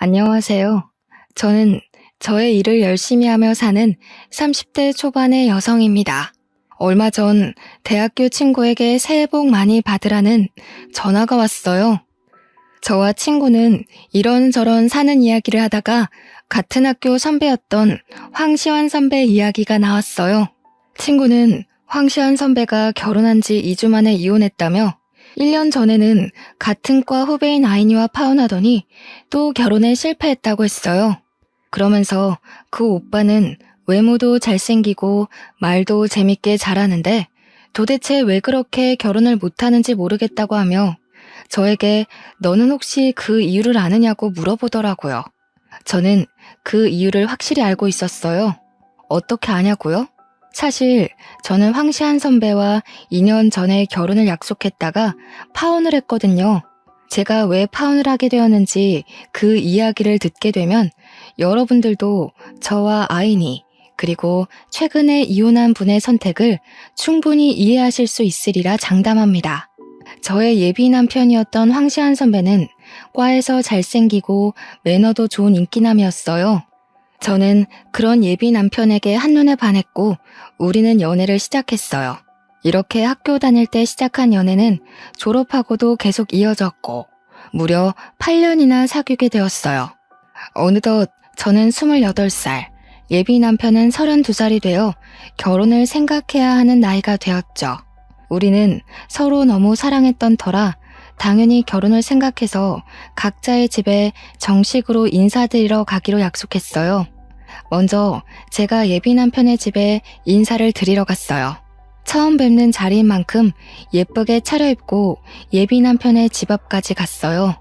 안녕하세요. 저는 저의 일을 열심히 하며 사는 30대 초반의 여성입니다. 얼마 전 대학교 친구에게 새해 복 많이 받으라는 전화가 왔어요. 저와 친구는 이런저런 사는 이야기를 하다가 같은 학교 선배였던 황시환 선배 이야기가 나왔어요. 친구는 황시환 선배가 결혼한 지 2주 만에 이혼했다며 1년 전에는 같은 과 후배인 아이니와 파혼하더니 또 결혼에 실패했다고 했어요. 그러면서 그 오빠는 외모도 잘생기고 말도 재밌게 잘하는데 도대체 왜 그렇게 결혼을 못하는지 모르겠다고 하며 저에게 너는 혹시 그 이유를 아느냐고 물어보더라고요. 저는 그 이유를 확실히 알고 있었어요. 어떻게 아냐고요? 사실 저는 황시한 선배와 2년 전에 결혼을 약속했다가 파혼을 했거든요. 제가 왜 파혼을 하게 되었는지 그 이야기를 듣게 되면 여러분들도 저와 아이니 그리고 최근에 이혼한 분의 선택을 충분히 이해하실 수 있으리라 장담합니다. 저의 예비 남편이었던 황시한 선배는 과에서 잘생기고 매너도 좋은 인기남이었어요. 저는 그런 예비 남편에게 한눈에 반했고 우리는 연애를 시작했어요. 이렇게 학교 다닐 때 시작한 연애는 졸업하고도 계속 이어졌고 무려 8년이나 사귀게 되었어요. 어느덧 저는 28살, 예비 남편은 32살이 되어 결혼을 생각해야 하는 나이가 되었죠. 우리는 서로 너무 사랑했던 터라 당연히 결혼을 생각해서 각자의 집에 정식으로 인사드리러 가기로 약속했어요. 먼저 제가 예비 남편의 집에 인사를 드리러 갔어요. 처음 뵙는 자리인 만큼 예쁘게 차려입고 예비 남편의 집 앞까지 갔어요.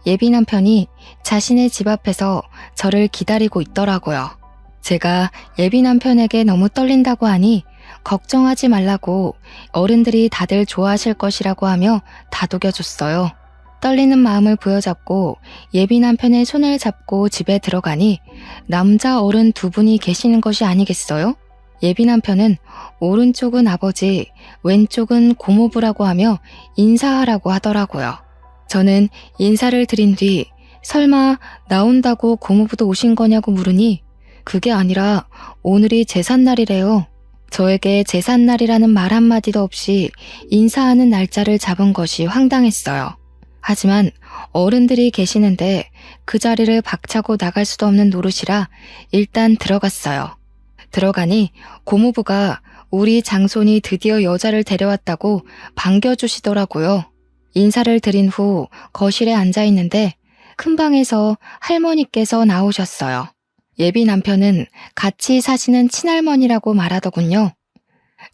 예비 남편이 자신의 집 앞에서 저를 기다리고 있더라고요. 제가 예비 남편에게 너무 떨린다고 하니 걱정하지 말라고 어른들이 다들 좋아하실 것이라고 하며 다독여줬어요. 떨리는 마음을 부여잡고 예비 남편의 손을 잡고 집에 들어가니 남자 어른 두 분이 계시는 것이 아니겠어요? 예비 남편은 오른쪽은 아버지, 왼쪽은 고모부라고 하며 인사하라고 하더라고요. 저는 인사를 드린 뒤 설마 나온다고 고모부도 오신 거냐고 물으니 그게 아니라 오늘이 제삿날이래요. 저에게 제삿날이라는 말 한마디도 없이 인사하는 날짜를 잡은 것이 황당했어요. 하지만 어른들이 계시는데 그 자리를 박차고 나갈 수도 없는 노릇이라 일단 들어갔어요. 들어가니 고모부가 우리 장손이 드디어 여자를 데려왔다고 반겨주시더라고요. 인사를 드린 후 거실에 앉아 있는데 큰 방에서 할머니께서 나오셨어요. 예비 남편은 같이 사시는 친할머니라고 말하더군요.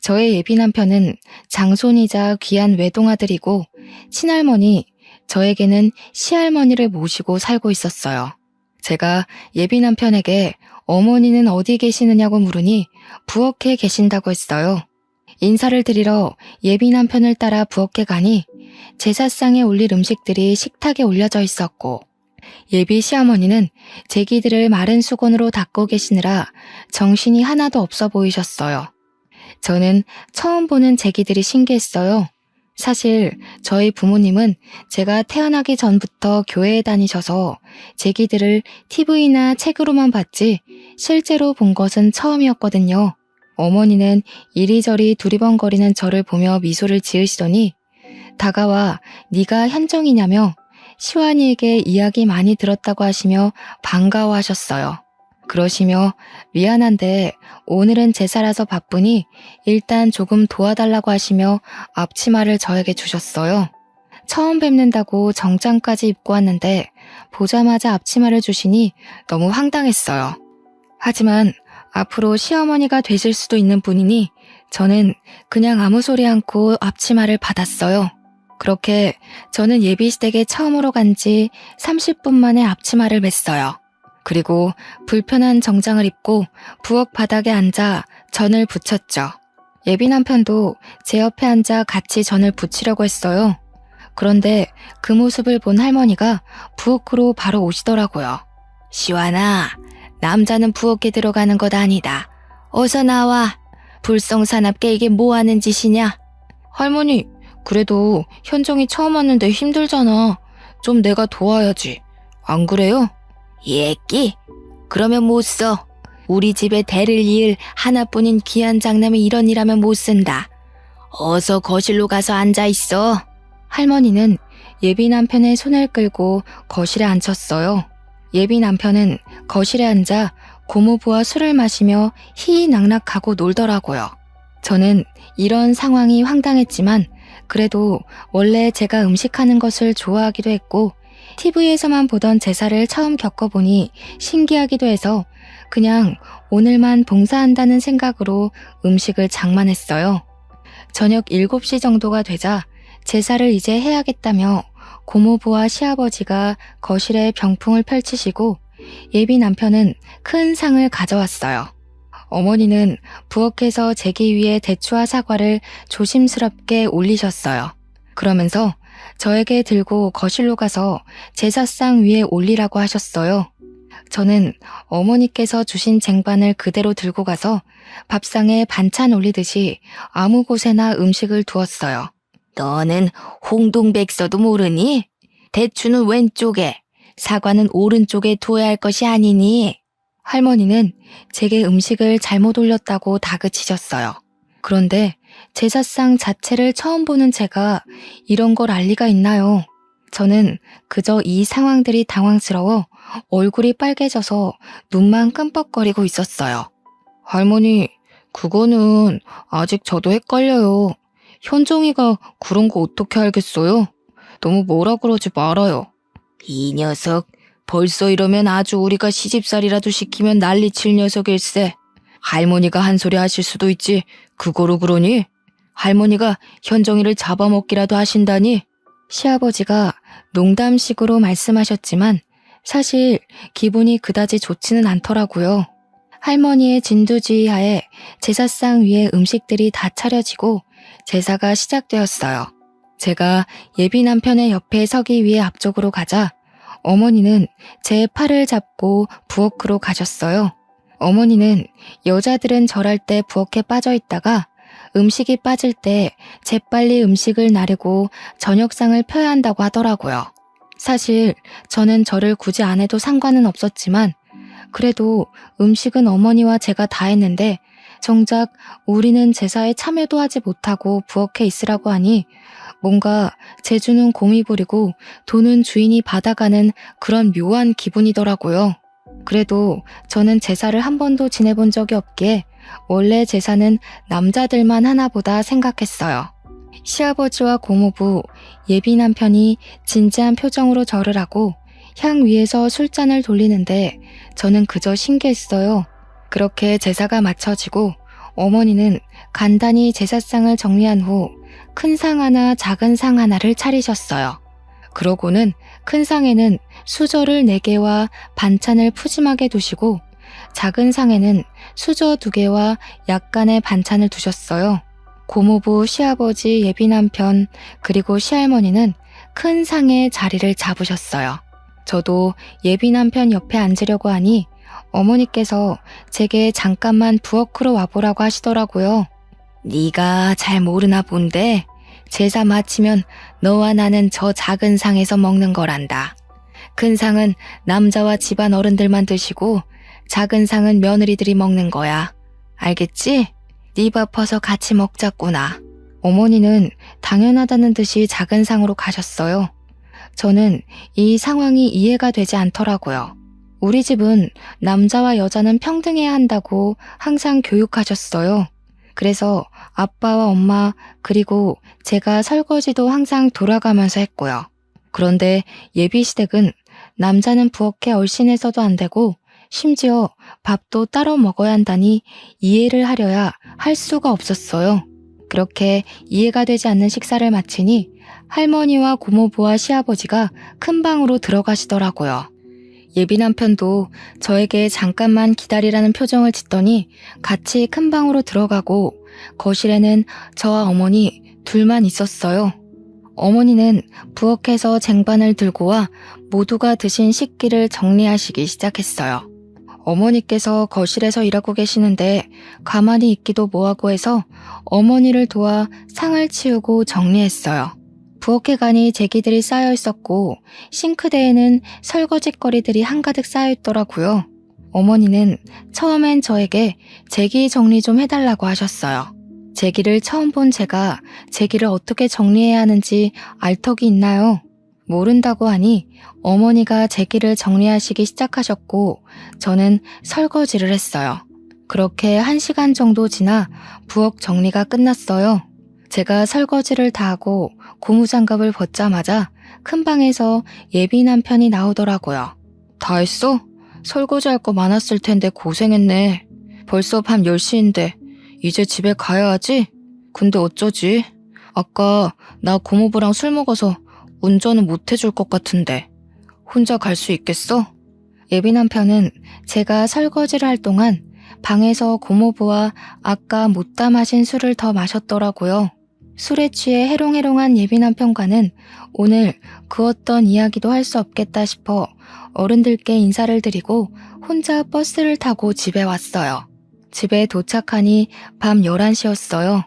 저의 예비 남편은 장손이자 귀한 외동아들이고 친할머니, 저에게는 시할머니를 모시고 살고 있었어요. 제가 예비 남편에게 어머니는 어디 계시느냐고 물으니 부엌에 계신다고 했어요. 인사를 드리러 예비 남편을 따라 부엌에 가니 제사상에 올릴 음식들이 식탁에 올려져 있었고 예비 시어머니는 제기들을 마른 수건으로 닦고 계시느라 정신이 하나도 없어 보이셨어요. 저는 처음 보는 제기들이 신기했어요. 사실 저희 부모님은 제가 태어나기 전부터 교회에 다니셔서 제기들을 TV나 책으로만 봤지 실제로 본 것은 처음이었거든요. 어머니는 이리저리 두리번거리는 저를 보며 미소를 지으시더니 다가와 네가 현정이냐며 시완이에게 이야기 많이 들었다고 하시며 반가워하셨어요. 그러시며 미안한데 오늘은 제사라서 바쁘니 일단 조금 도와달라고 하시며 앞치마를 저에게 주셨어요. 처음 뵙는다고 정장까지 입고 왔는데 보자마자 앞치마를 주시니 너무 황당했어요. 하지만 앞으로 시어머니가 되실 수도 있는 분이니 저는 그냥 아무 소리 않고 앞치마를 받았어요. 그렇게 저는 예비시댁에 처음으로 간 지 30분 만에 앞치마를 맸어요. 그리고 불편한 정장을 입고 부엌 바닥에 앉아 전을 부쳤죠. 예비 남편도 제 옆에 앉아 같이 전을 부치려고 했어요. 그런데 그 모습을 본 할머니가 부엌으로 바로 오시더라고요. 시완아, 남자는 부엌에 들어가는 것 아니다. 어서 나와. 불성사납게 이게 뭐 하는 짓이냐? 할머니, 그래도 현정이 처음 왔는데 힘들잖아. 좀 내가 도와야지. 안 그래요? 예끼? 그러면 못 써. 우리 집에 대를 이을 하나뿐인 귀한 장남이 이런 일하면 못 쓴다. 어서 거실로 가서 앉아 있어. 할머니는 예비 남편의 손을 끌고 거실에 앉혔어요. 예비 남편은 거실에 앉아 고모부와 술을 마시며 희희낙낙하고 놀더라고요. 저는 이런 상황이 황당했지만 그래도 원래 제가 음식하는 것을 좋아하기도 했고 TV에서만 보던 제사를 처음 겪어보니 신기하기도 해서 그냥 오늘만 봉사한다는 생각으로 음식을 장만했어요. 저녁 7시 정도가 되자 제사를 이제 해야겠다며 고모부와 시아버지가 거실에 병풍을 펼치시고 예비 남편은 큰 상을 가져왔어요. 어머니는 부엌에서 제기 위에 대추와 사과를 조심스럽게 올리셨어요. 그러면서 저에게 들고 거실로 가서 제사상 위에 올리라고 하셨어요. 저는 어머니께서 주신 쟁반을 그대로 들고 가서 밥상에 반찬 올리듯이 아무 곳에나 음식을 두었어요. 너는 홍동백서도 모르니? 대추는 왼쪽에, 사과는 오른쪽에 두어야 할 것이 아니니? 할머니는 제게 음식을 잘못 올렸다고 다그치셨어요. 그런데 제사상 자체를 처음 보는 제가 이런 걸 알 리가 있나요? 저는 그저 이 상황들이 당황스러워 얼굴이 빨개져서 눈만 끔뻑거리고 있었어요. 할머니, 그거는 아직 저도 헷갈려요. 현정이가 그런 거 어떻게 알겠어요? 너무 뭐라 그러지 말아요. 이 녀석, 벌써 이러면 아주 우리가 시집살이라도 시키면 난리칠 녀석일세. 할머니가 한 소리 하실 수도 있지. 그거로 그러니? 할머니가 현정이를 잡아먹기라도 하신다니? 시아버지가 농담식으로 말씀하셨지만 사실 기분이 그다지 좋지는 않더라고요. 할머니의 진두지휘하에 제사상 위에 음식들이 다 차려지고 제사가 시작되었어요. 제가 예비 남편의 옆에 서기 위해 앞쪽으로 가자 어머니는 제 팔을 잡고 부엌으로 가셨어요. 어머니는 여자들은 절할 때 부엌에 빠져 있다가 음식이 빠질 때 재빨리 음식을 나르고 저녁상을 펴야 한다고 하더라고요. 사실 저는 절을 굳이 안 해도 상관은 없었지만 그래도 음식은 어머니와 제가 다 했는데 정작 우리는 제사에 참여도 하지 못하고 부엌에 있으라고 하니 뭔가 재주는 곰이 부리고 돈은 주인이 받아가는 그런 묘한 기분이더라고요. 그래도 저는 제사를 한 번도 지내본 적이 없기에 원래 제사는 남자들만 하나보다 생각했어요. 시아버지와 고모부, 예비 남편이 진지한 표정으로 절을 하고 향 위에서 술잔을 돌리는데 저는 그저 신기했어요. 그렇게 제사가 마쳐지고 어머니는 간단히 제사상을 정리한 후 큰 상 하나, 작은 상 하나를 차리셨어요. 그러고는 큰 상에는 수저를 4개와 반찬을 푸짐하게 두시고 작은 상에는 수저 2개와 약간의 반찬을 두셨어요. 고모부, 시아버지, 예비 남편, 그리고 시할머니는 큰 상에 자리를 잡으셨어요. 저도 예비 남편 옆에 앉으려고 하니 어머니께서 제게 잠깐만 부엌으로 와보라고 하시더라고요. 네가 잘 모르나 본데 제사 마치면 너와 나는 저 작은 상에서 먹는 거란다. 큰 상은 남자와 집안 어른들만 드시고 작은 상은 며느리들이 먹는 거야. 알겠지? 네 바빠서 같이 먹자꾸나. 어머니는 당연하다는 듯이 작은 상으로 가셨어요. 저는 이 상황이 이해가 되지 않더라고요. 우리 집은 남자와 여자는 평등해야 한다고 항상 교육하셨어요. 그래서 아빠와 엄마 그리고 제가 설거지도 항상 돌아가면서 했고요. 그런데 예비시댁은 남자는 부엌에 얼씬해서도 안 되고 심지어 밥도 따로 먹어야 한다니 이해를 하려야 할 수가 없었어요. 그렇게 이해가 되지 않는 식사를 마치니 할머니와 고모부와 시아버지가 큰 방으로 들어가시더라고요. 예비 남편도 저에게 잠깐만 기다리라는 표정을 짓더니 같이 큰 방으로 들어가고 거실에는 저와 어머니 둘만 있었어요. 어머니는 부엌에서 쟁반을 들고 와 모두가 드신 식기를 정리하시기 시작했어요. 어머니께서 거실에서 일하고 계시는데 가만히 있기도 뭐하고 해서 어머니를 도와 상을 치우고 정리했어요. 부엌에가니 제기들이 쌓여 있었고 싱크대에는 설거짓거리들이 한가득 쌓여 있더라고요. 어머니는 처음엔 저에게 제기 정리 좀 해달라고 하셨어요. 제기를 처음 본 제가 제기를 어떻게 정리해야 하는지 알 턱이 있나요? 모른다고 하니 어머니가 제기를 정리하시기 시작하셨고 저는 설거지를 했어요. 그렇게 1시간 정도 지나 부엌 정리가 끝났어요. 제가 설거지를 다 하고 고무장갑을 벗자마자 큰 방에서 예비 남편이 나오더라고요. 다 했어? 설거지할 거 많았을 텐데 고생했네. 벌써 밤 10시인데 이제 집에 가야 하지? 근데 어쩌지? 아까 나 고모부랑 술 먹어서 운전은 못 해줄 것 같은데 혼자 갈 수 있겠어? 예비 남편은 제가 설거지를 할 동안 방에서 고모부와 아까 못다 마신 술을 더 마셨더라고요. 술에 취해 해롱해롱한 예비 남편과는 오늘 그 어떤 이야기도 할 수 없겠다 싶어 어른들께 인사를 드리고 혼자 버스를 타고 집에 왔어요. 집에 도착하니 밤 11시였어요.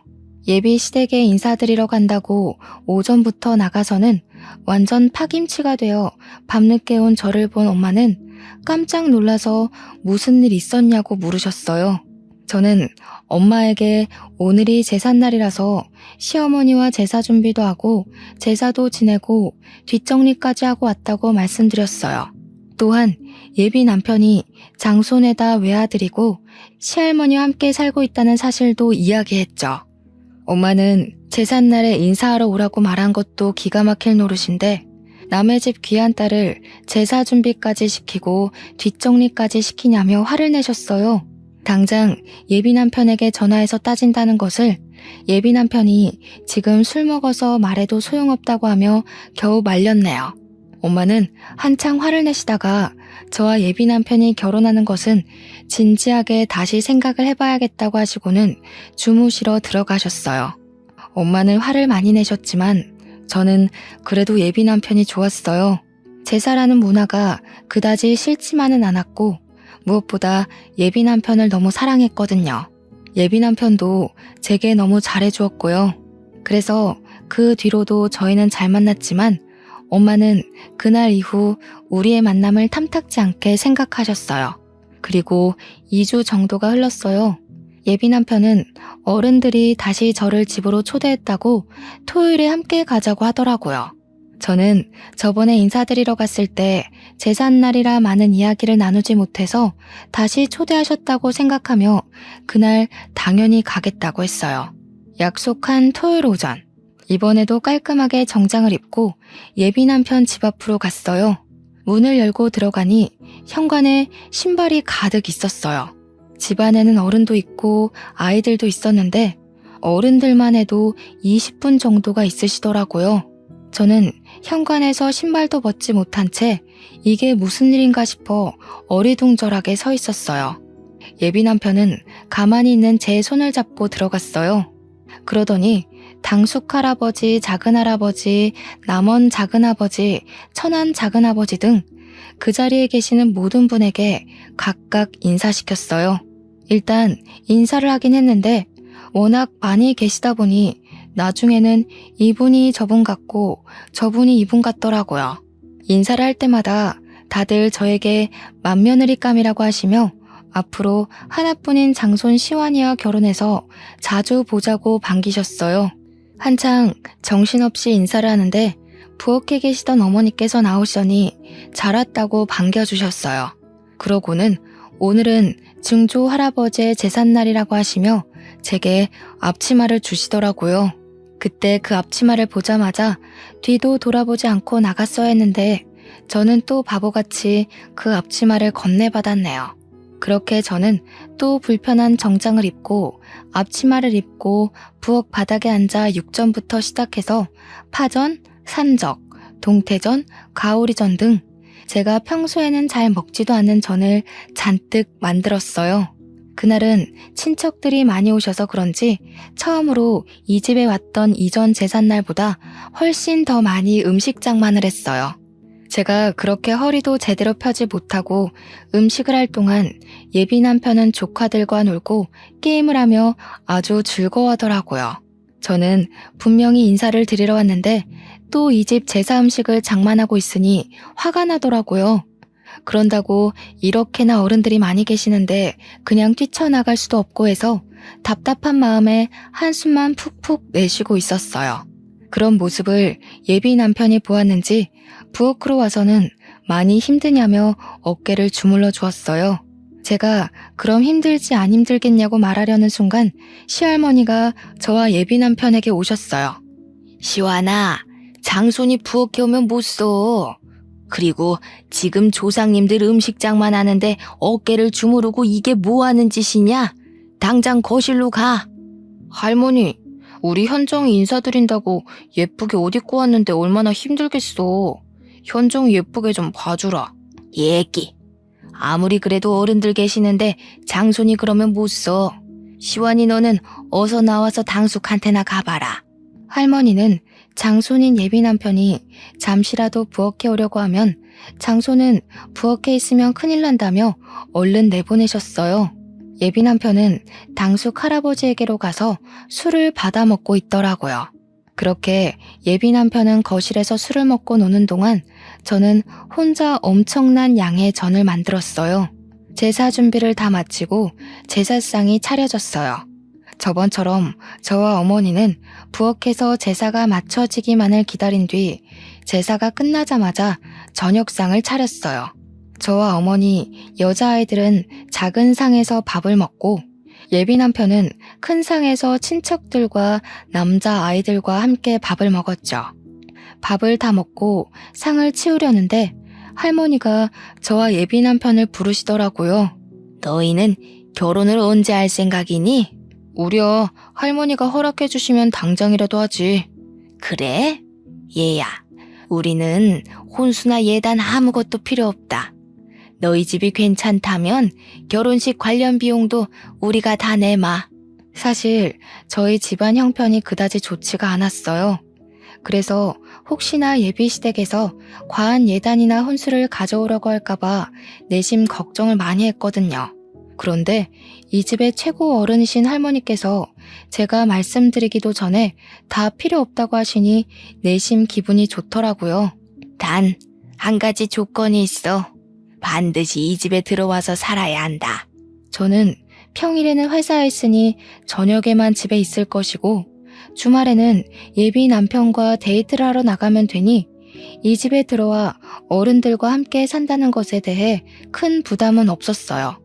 예비 시댁에 인사드리러 간다고 오전부터 나가서는 완전 파김치가 되어 밤늦게 온 저를 본 엄마는 깜짝 놀라서 무슨 일 있었냐고 물으셨어요. 저는 엄마에게 오늘이 제삿날이라서 시어머니와 제사 준비도 하고 제사도 지내고 뒷정리까지 하고 왔다고 말씀드렸어요. 또한 예비 남편이 장손에다 외아들이고 시할머니와 함께 살고 있다는 사실도 이야기했죠. 엄마는 제삿날에 인사하러 오라고 말한 것도 기가 막힐 노릇인데 남의 집 귀한 딸을 제사 준비까지 시키고 뒷정리까지 시키냐며 화를 내셨어요. 당장 예비 남편에게 전화해서 따진다는 것을 예비 남편이 지금 술 먹어서 말해도 소용없다고 하며 겨우 말렸네요. 엄마는 한창 화를 내시다가 저와 예비 남편이 결혼하는 것은 진지하게 다시 생각을 해봐야겠다고 하시고는 주무시러 들어가셨어요. 엄마는 화를 많이 내셨지만 저는 그래도 예비 남편이 좋았어요. 제사라는 문화가 그다지 싫지만은 않았고 무엇보다 예비 남편을 너무 사랑했거든요. 예비 남편도 제게 너무 잘해주었고요. 그래서 그 뒤로도 저희는 잘 만났지만 엄마는 그날 이후 우리의 만남을 탐탁지 않게 생각하셨어요. 그리고 2주 정도가 흘렀어요. 예비 남편은 어른들이 다시 저를 집으로 초대했다고 토요일에 함께 가자고 하더라고요. 저는 저번에 인사드리러 갔을 때 제삿날이라 많은 이야기를 나누지 못해서 다시 초대하셨다고 생각하며 그날 당연히 가겠다고 했어요. 약속한 토요일 오전, 이번에도 깔끔하게 정장을 입고 예비 남편 집 앞으로 갔어요. 문을 열고 들어가니 현관에 신발이 가득 있었어요. 집 안에는 어른도 있고 아이들도 있었는데 어른들만 해도 20분 정도가 있으시더라고요. 저는 현관에서 신발도 벗지 못한 채 이게 무슨 일인가 싶어 어리둥절하게 서 있었어요. 예비 남편은 가만히 있는 제 손을 잡고 들어갔어요. 그러더니 당숙 할아버지, 작은 할아버지, 남원 작은 아버지, 천안 작은 아버지 등 그 자리에 계시는 모든 분에게 각각 인사시켰어요. 일단 인사를 하긴 했는데 워낙 많이 계시다 보니 나중에는 이분이 저분 같고 저분이 이분 같더라고요. 인사를 할 때마다 다들 저에게 맏며느리감이라고 하시며 앞으로 하나뿐인 장손 시완이와 결혼해서 자주 보자고 반기셨어요. 한창 정신없이 인사를 하는데 부엌에 계시던 어머니께서 나오시더니 잘 왔다고 반겨주셨어요. 그러고는 오늘은 증조 할아버지의 제삿날이라고 하시며 제게 앞치마를 주시더라고요. 그때 그 앞치마를 보자마자 뒤도 돌아보지 않고 나갔어야 했는데 저는 또 바보같이 그 앞치마를 건네받았네요. 그렇게 저는 또 불편한 정장을 입고 앞치마를 입고 부엌 바닥에 앉아 육전부터 시작해서 파전, 산적, 동태전, 가오리전 등 제가 평소에는 잘 먹지도 않는 전을 잔뜩 만들었어요. 그날은 친척들이 많이 오셔서 그런지 처음으로 이 집에 왔던 이전 제삿날보다 훨씬 더 많이 음식 장만을 했어요. 제가 그렇게 허리도 제대로 펴지 못하고 음식을 할 동안 예비 남편은 조카들과 놀고 게임을 하며 아주 즐거워하더라고요. 저는 분명히 인사를 드리러 왔는데 또 이 집 제사 음식을 장만하고 있으니 화가 나더라고요. 그런다고 이렇게나 어른들이 많이 계시는데 그냥 뛰쳐나갈 수도 없고 해서 답답한 마음에 한숨만 푹푹 내쉬고 있었어요. 그런 모습을 예비 남편이 보았는지 부엌으로 와서는 많이 힘드냐며 어깨를 주물러 주었어요. 제가 그럼 힘들지 안 힘들겠냐고 말하려는 순간 시할머니가 저와 예비 남편에게 오셨어요. 시완아, 장손이 부엌에 오면 못 써. 그리고 지금 조상님들 음식장만 하는데 어깨를 주무르고 이게 뭐 하는 짓이냐? 당장 거실로 가. 할머니, 우리 현정이 인사드린다고 예쁘게 옷 입고 왔는데 얼마나 힘들겠어. 현정이 예쁘게 좀 봐주라. 예끼. 아무리 그래도 어른들 계시는데 장손이 그러면 못 써. 시완이 너는 어서 나와서 당숙한테나 가봐라. 할머니는 장손인 예비 남편이 잠시라도 부엌에 오려고 하면 장손은 부엌에 있으면 큰일 난다며 얼른 내보내셨어요. 예비 남편은 당숙 할아버지에게로 가서 술을 받아 먹고 있더라고요. 그렇게 예비 남편은 거실에서 술을 먹고 노는 동안 저는 혼자 엄청난 양의 전을 만들었어요. 제사 준비를 다 마치고 제사상이 차려졌어요. 저번처럼 저와 어머니는 부엌에서 제사가 마쳐지기만을 기다린 뒤 제사가 끝나자마자 저녁상을 차렸어요. 저와 어머니, 여자아이들은 작은 상에서 밥을 먹고 예비 남편은 큰 상에서 친척들과 남자아이들과 함께 밥을 먹었죠. 밥을 다 먹고 상을 치우려는데 할머니가 저와 예비 남편을 부르시더라고요. 너희는 결혼을 언제 할 생각이니? 우려 할머니가 허락해 주시면 당장이라도 하지. 그래? 얘야, 우리는 혼수나 예단 아무것도 필요 없다. 너희 집이 괜찮다면 결혼식 관련 비용도 우리가 다 내마. 사실 저희 집안 형편이 그다지 좋지가 않았어요. 그래서 혹시나 예비시댁에서 과한 예단이나 혼수를 가져오려고 할까봐 내심 걱정을 많이 했거든요. 그런데 이 집의 최고 어른이신 할머니께서 제가 말씀드리기도 전에 다 필요 없다고 하시니 내심 기분이 좋더라고요. 단, 한 가지 조건이 있어. 반드시 이 집에 들어와서 살아야 한다. 저는 평일에는 회사에 있으니 저녁에만 집에 있을 것이고 주말에는 예비 남편과 데이트를 하러 나가면 되니 이 집에 들어와 어른들과 함께 산다는 것에 대해 큰 부담은 없었어요.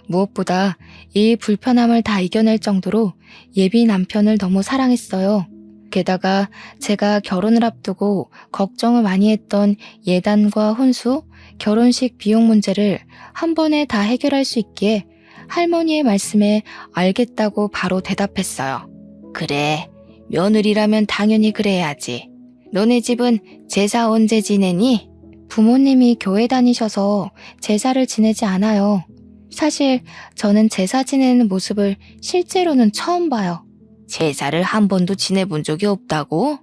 무엇보다 이 불편함을 다 이겨낼 정도로 예비 남편을 너무 사랑했어요. 게다가 제가 결혼을 앞두고 걱정을 많이 했던 예단과 혼수, 결혼식 비용 문제를 한 번에 다 해결할 수 있기에 할머니의 말씀에 알겠다고 바로 대답했어요. 그래, 며느리라면 당연히 그래야지. 너네 집은 제사 언제 지내니? 부모님이 교회 다니셔서 제사를 지내지 않아요. 사실 저는 제사 지내는 모습을 실제로는 처음 봐요. 제사를 한 번도 지내본 적이 없다고?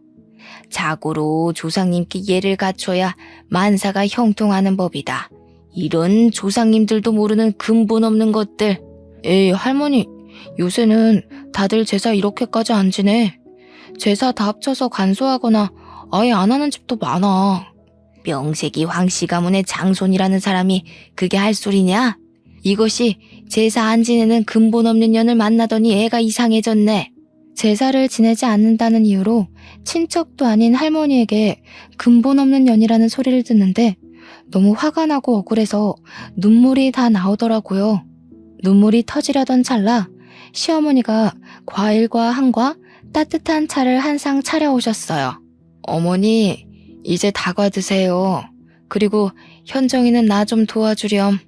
자고로 조상님께 예를 갖춰야 만사가 형통하는 법이다. 이런 조상님들도 모르는 근본 없는 것들. 에이, 할머니, 요새는 다들 제사 이렇게까지 안 지내. 제사 다 합쳐서 간소하거나 아예 안 하는 집도 많아. 명색이 황씨 가문의 장손이라는 사람이 그게 할 소리냐? 이것이 제사 안 지내는 근본 없는 년을 만나더니 애가 이상해졌네. 제사를 지내지 않는다는 이유로 친척도 아닌 할머니에게 근본 없는 년이라는 소리를 듣는데 너무 화가 나고 억울해서 눈물이 다 나오더라고요. 눈물이 터지려던 찰나 시어머니가 과일과 한과 따뜻한 차를 한 상 차려오셨어요. 어머니, 이제 다과 드세요. 그리고 현정이는 나 좀 도와주렴.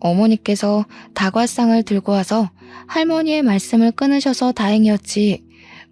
어머니께서 다과상을 들고 와서 할머니의 말씀을 끊으셔서 다행이었지.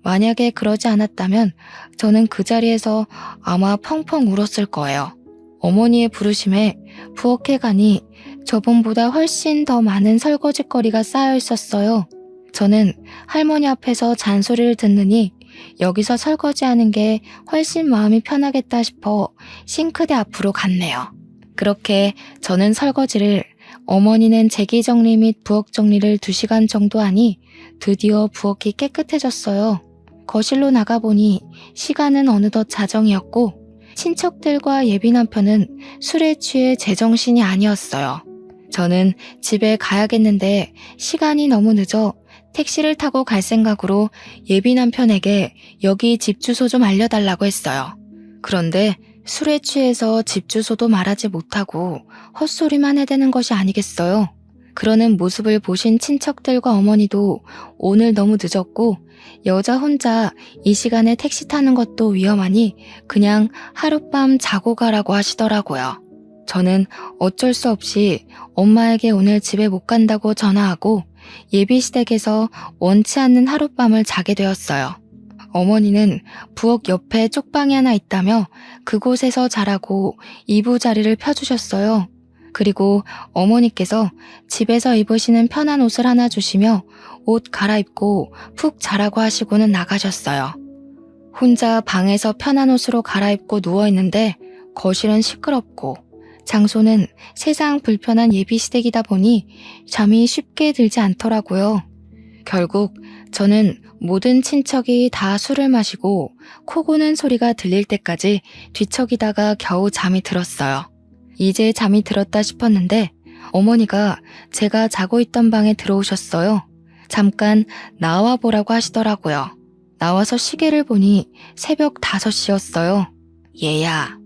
만약에 그러지 않았다면 저는 그 자리에서 아마 펑펑 울었을 거예요. 어머니의 부르심에 부엌에 가니 저번보다 훨씬 더 많은 설거지거리가 쌓여 있었어요. 저는 할머니 앞에서 잔소리를 듣느니 여기서 설거지하는 게 훨씬 마음이 편하겠다 싶어 싱크대 앞으로 갔네요. 그렇게 저는 설거지를, 어머니는 재기 정리 및 부엌 정리를 2시간 정도 하니 드디어 부엌이 깨끗해졌어요. 거실로 나가보니 시간은 어느덧 자정이었고 친척들과 예비 남편은 술에 취해 제정신이 아니었어요. 저는 집에 가야겠는데 시간이 너무 늦어 택시를 타고 갈 생각으로 예비 남편에게 여기 집 주소 좀 알려달라고 했어요. 그런데 술에 취해서 집 주소도 말하지 못하고 헛소리만 해대는 것이 아니겠어요. 그러는 모습을 보신 친척들과 어머니도 오늘 너무 늦었고 여자 혼자 이 시간에 택시 타는 것도 위험하니 그냥 하룻밤 자고 가라고 하시더라고요. 저는 어쩔 수 없이 엄마에게 오늘 집에 못 간다고 전화하고 예비시댁에서 원치 않는 하룻밤을 자게 되었어요. 어머니는 부엌 옆에 쪽방이 하나 있다며 그곳에서 자라고 이부자리를 펴주셨어요. 그리고 어머니께서 집에서 입으시는 편한 옷을 하나 주시며 옷 갈아입고 푹 자라고 하시고는 나가셨어요. 혼자 방에서 편한 옷으로 갈아입고 누워있는데 거실은 시끄럽고 장소는 세상 불편한 예비시댁이다 보니 잠이 쉽게 들지 않더라고요. 결국 저는 모든 친척이 다 술을 마시고 코 고는 소리가 들릴 때까지 뒤척이다가 겨우 잠이 들었어요. 이제 잠이 들었다 싶었는데 어머니가 제가 자고 있던 방에 들어오셨어요. 잠깐 나와 보라고 하시더라고요. 나와서 시계를 보니 새벽 5시였어요. 얘야,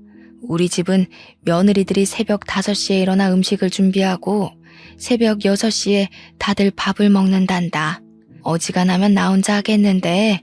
우리 집은 며느리들이 새벽 5시에 일어나 음식을 준비하고 새벽 6시에 다들 밥을 먹는단다. 어지간하면 나 혼자 하겠는데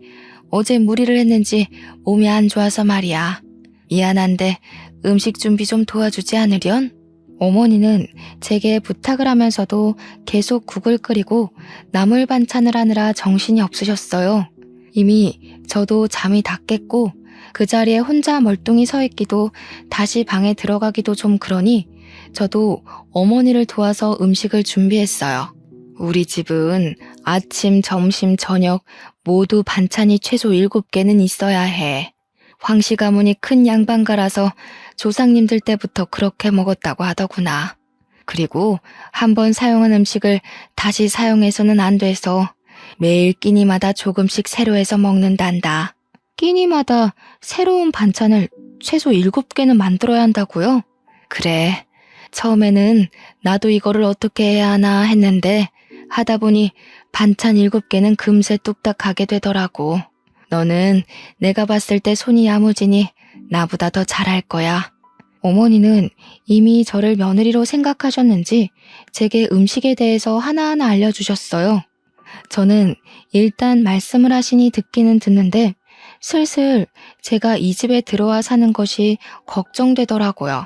어제 무리를 했는지 몸이 안 좋아서 말이야. 미안한데 음식 준비 좀 도와주지 않으련? 어머니는 제게 부탁을 하면서도 계속 국을 끓이고 나물 반찬을 하느라 정신이 없으셨어요. 이미 저도 잠이 다 깼고 그 자리에 혼자 멀뚱히 서 있기도 다시 방에 들어가기도 좀 그러니 저도 어머니를 도와서 음식을 준비했어요. 우리 집은 아침, 점심, 저녁 모두 반찬이 최소 7개는 있어야 해. 황씨 가문이 큰 양반가라서 조상님들 때부터 그렇게 먹었다고 하더구나. 그리고 한번 사용한 음식을 다시 사용해서는 안 돼서 매일 끼니마다 조금씩 새로 해서 먹는단다. 끼니마다 새로운 반찬을 최소 7개는 만들어야 한다고요? 그래. 처음에는 나도 이거를 어떻게 해야 하나 했는데 하다 보니 반찬 7개는 금세 뚝딱 가게 되더라고. 너는 내가 봤을 때 손이 야무지니 나보다 더 잘할 거야. 어머니는 이미 저를 며느리로 생각하셨는지 제게 음식에 대해서 하나하나 알려주셨어요. 저는 일단 말씀을 하시니 듣기는 듣는데 슬슬 제가 이 집에 들어와 사는 것이 걱정되더라고요.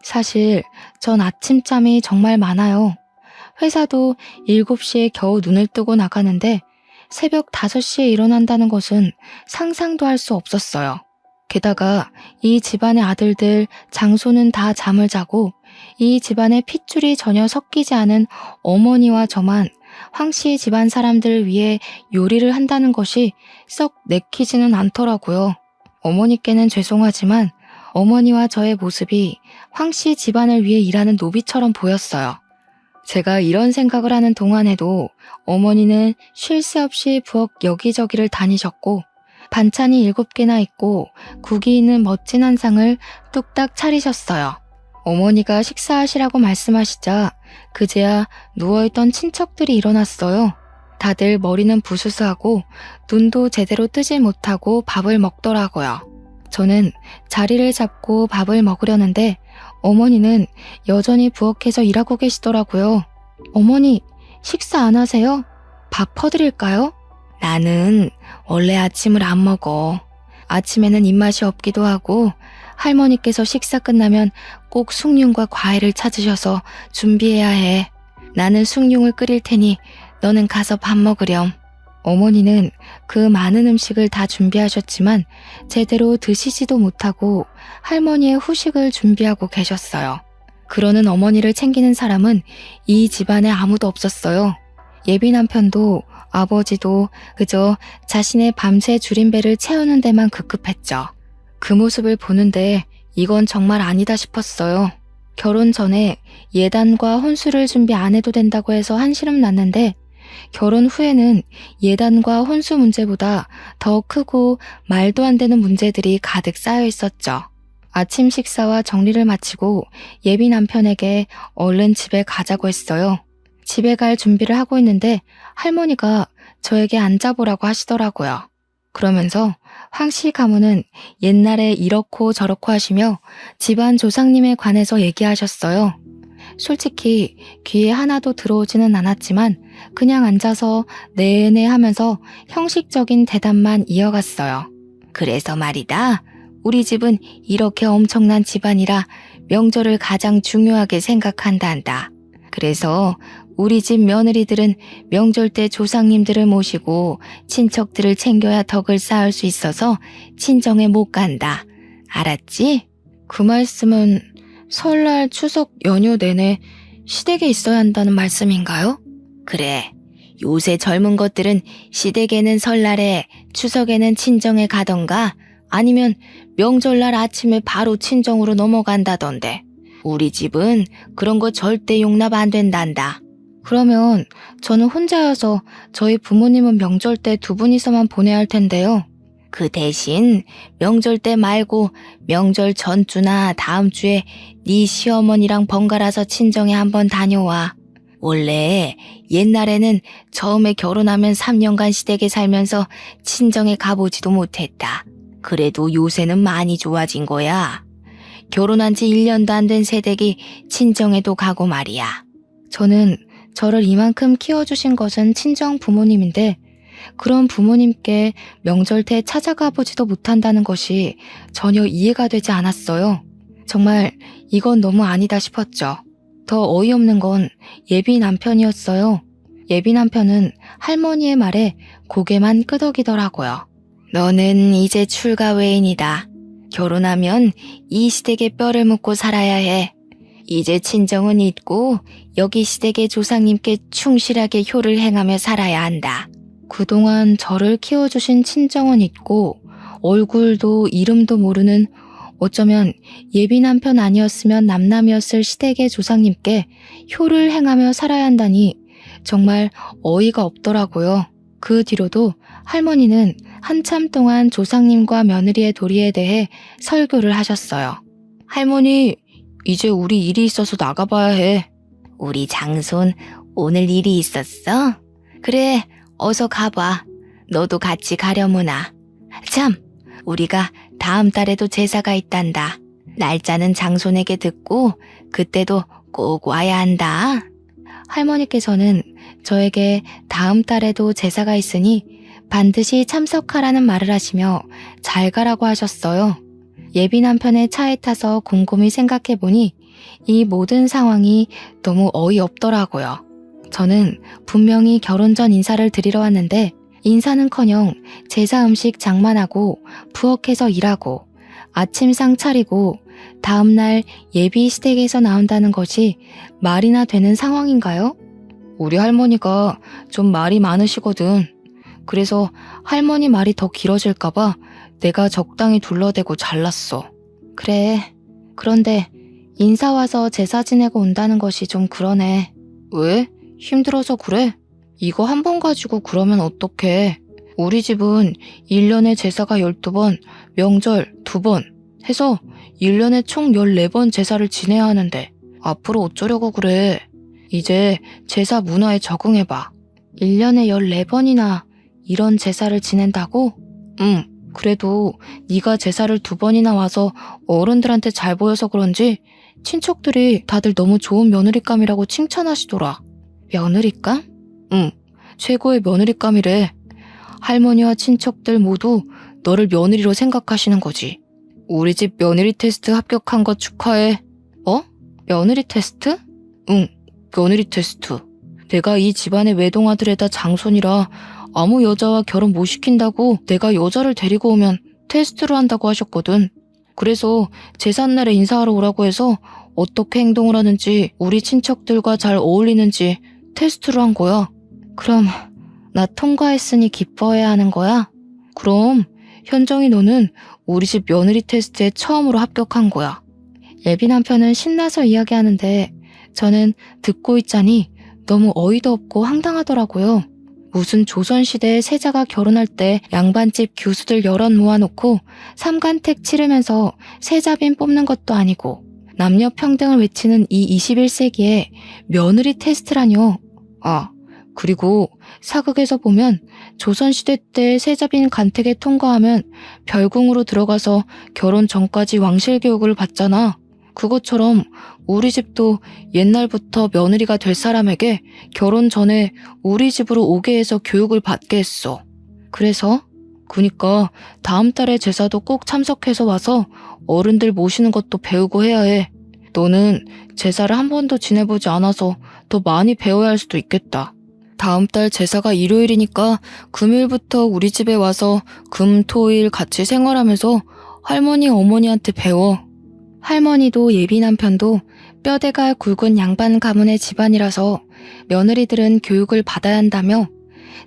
사실 전 아침잠이 정말 많아요. 회사도 7시에 겨우 눈을 뜨고 나가는데 새벽 5시에 일어난다는 것은 상상도 할 수 없었어요. 게다가 이 집안의 아들들, 장손은 다 잠을 자고 이 집안의 핏줄이 전혀 섞이지 않은 어머니와 저만 황씨 집안 사람들을 위해 요리를 한다는 것이 썩 내키지는 않더라고요. 어머니께는 죄송하지만 어머니와 저의 모습이 황씨 집안을 위해 일하는 노비처럼 보였어요. 제가 이런 생각을 하는 동안에도 어머니는 쉴 새 없이 부엌 여기저기를 다니셨고 반찬이 7개나 있고 국이 있는 멋진 한 상을 뚝딱 차리셨어요. 어머니가 식사하시라고 말씀하시자 그제야 누워있던 친척들이 일어났어요. 다들 머리는 부스스하고 눈도 제대로 뜨지 못하고 밥을 먹더라고요. 저는 자리를 잡고 밥을 먹으려는데 어머니는 여전히 부엌에서 일하고 계시더라고요. 어머니, 식사 안 하세요? 밥 퍼드릴까요? 나는 원래 아침을 안 먹어. 아침에는 입맛이 없기도 하고 할머니께서 식사 끝나면 꼭 숭늉과 과일을 찾으셔서 준비해야 해. 나는 숭늉을 끓일 테니 너는 가서 밥 먹으렴. 어머니는 그 많은 음식을 다 준비하셨지만 제대로 드시지도 못하고 할머니의 후식을 준비하고 계셨어요. 그러는 어머니를 챙기는 사람은 이 집안에 아무도 없었어요. 예비 남편도 아버지도 그저 자신의 밤새 줄인 배를 채우는 데만 급급했죠. 그 모습을 보는데 이건 정말 아니다 싶었어요. 결혼 전에 예단과 혼수를 준비 안 해도 된다고 해서 한시름 났는데 결혼 후에는 예단과 혼수 문제보다 더 크고 말도 안 되는 문제들이 가득 쌓여 있었죠. 아침 식사와 정리를 마치고 예비 남편에게 얼른 집에 가자고 했어요. 집에 갈 준비를 하고 있는데 할머니가 저에게 앉아보라고 하시더라고요. 그러면서 황씨 가문은 옛날에 이렇고 저렇고 하시며 집안 조상님에 관해서 얘기하셨어요. 솔직히 귀에 하나도 들어오지는 않았지만 그냥 앉아서 네네 하면서 형식적인 대답만 이어갔어요. 그래서 말이다. 우리 집은 이렇게 엄청난 집안이라 명절을 가장 중요하게 생각한단다. 그래서 우리 집 며느리들은 명절 때 조상님들을 모시고 친척들을 챙겨야 덕을 쌓을 수 있어서 친정에 못 간다. 알았지? 그 말씀은 설날, 추석 연휴 내내 시댁에 있어야 한다는 말씀인가요? 그래. 요새 젊은 것들은 시댁에는 설날에, 추석에는 친정에 가던가 아니면 명절날 아침에 바로 친정으로 넘어간다던데. 우리 집은 그런 거 절대 용납 안 된단다. 그러면 저는 혼자여서 저희 부모님은 명절 때 두 분이서만 보내야 할 텐데요. 그 대신 명절 때 말고 명절 전주나 다음 주에 네 시어머니랑 번갈아서 친정에 한번 다녀와. 원래 옛날에는 처음에 결혼하면 3년간 시댁에 살면서 친정에 가보지도 못했다. 그래도 요새는 많이 좋아진 거야. 결혼한 지 1년도 안 된 새댁이 친정에도 가고 말이야. 저는 저를 이만큼 키워주신 것은 친정 부모님인데 그런 부모님께 명절 때 찾아가 보지도 못한다는 것이 전혀 이해가 되지 않았어요. 정말 이건 너무 아니다 싶었죠. 더 어이없는 건 예비 남편이었어요. 예비 남편은 할머니의 말에 고개만 끄덕이더라고요. 너는 이제 출가 외인이다. 결혼하면 이 시댁에 뼈를 묻고 살아야 해. 이제 친정은 있고 여기 시댁의 조상님께 충실하게 효를 행하며 살아야 한다. 그동안 저를 키워주신 친정은 있고 얼굴도 이름도 모르는 어쩌면 예비 남편 아니었으면 남남이었을 시댁의 조상님께 효를 행하며 살아야 한다니 정말 어이가 없더라고요. 그 뒤로도 할머니는 한참 동안 조상님과 며느리의 도리에 대해 설교를 하셨어요. 할머니, 이제 우리 일이 있어서 나가봐야 해. 우리 장손 오늘 일이 있었어? 그래, 어서 가봐. 너도 같이 가려무나. 참, 우리가 다음 달에도 제사가 있단다. 날짜는 장손에게 듣고 그때도 꼭 와야 한다. 할머니께서는 저에게 다음 달에도 제사가 있으니 반드시 참석하라는 말을 하시며 잘 가라고 하셨어요. 예비 남편의 차에 타서 곰곰이 생각해보니 이 모든 상황이 너무 어이없더라고요. 저는 분명히 결혼 전 인사를 드리러 왔는데 인사는커녕 제사 음식 장만하고 부엌에서 일하고 아침상 차리고 다음날 예비 시댁에서 나온다는 것이 말이나 되는 상황인가요? 우리 할머니가 좀 말이 많으시거든. 그래서 할머니 말이 더 길어질까봐 내가 적당히 둘러대고 잘랐어. 그래. 그런데 인사 와서 제사 지내고 온다는 것이 좀 그러네. 왜? 힘들어서 그래? 이거 한 번 가지고 그러면 어떡해. 우리 집은 1년에 제사가 12번, 명절 2번 해서 1년에 총 14번 제사를 지내야 하는데 앞으로 어쩌려고 그래. 이제 제사 문화에 적응해봐. 1년에 14번이나 이런 제사를 지낸다고? 그래도 네가 제사를 2번이나 와서 어른들한테 잘 보여서 그런지 친척들이 다들 너무 좋은 며느리감이라고 칭찬하시더라. 며느리감? 최고의 며느리감이래. 할머니와 친척들 모두 너를 며느리로 생각하시는 거지. 우리 집 며느리 테스트 합격한 거 축하해. 어? 며느리 테스트? 응, 며느리 테스트. 내가 이 집안의 외동아들에다 장손이라 아무 여자와 결혼 못 시킨다고 내가 여자를 데리고 오면 테스트를 한다고 하셨거든. 그래서 제삿날에 인사하러 오라고 해서 어떻게 행동을 하는지 우리 친척들과 잘 어울리는지 테스트를 한 거야. 그럼 나 통과했으니 기뻐해야 하는 거야? 그럼 현정이 너는 우리 집 며느리 테스트에 처음으로 합격한 거야. 예비 남편은 신나서 이야기하는데 저는 듣고 있자니 너무 어이도 없고 황당하더라고요. 무슨 조선시대의 세자가 결혼할 때 양반집 교수들 여럿 모아놓고 삼간택 치르면서 세자빈 뽑는 것도 아니고 남녀 평등을 외치는 이 21세기에 며느리 테스트라뇨. 아, 그리고 사극에서 보면 조선시대 때 세자빈 간택에 통과하면 별궁으로 들어가서 결혼 전까지 왕실 교육을 받잖아. 그것처럼 우리 집도 옛날부터 며느리가 될 사람에게 결혼 전에 우리 집으로 오게 해서 교육을 받게 했어. 그니까 다음 달에 제사도 꼭 참석해서 와서 어른들 모시는 것도 배우고 해야 해. 너는 제사를 한 번도 지내보지 않아서 더 많이 배워야 할 수도 있겠다. 다음 달 제사가 일요일이니까 금요일부터 우리 집에 와서 금, 토, 일 같이 생활하면서 할머니, 어머니한테 배워. 할머니도 예비 남편도 뼈대가 굵은 양반 가문의 집안이라서 며느리들은 교육을 받아야 한다며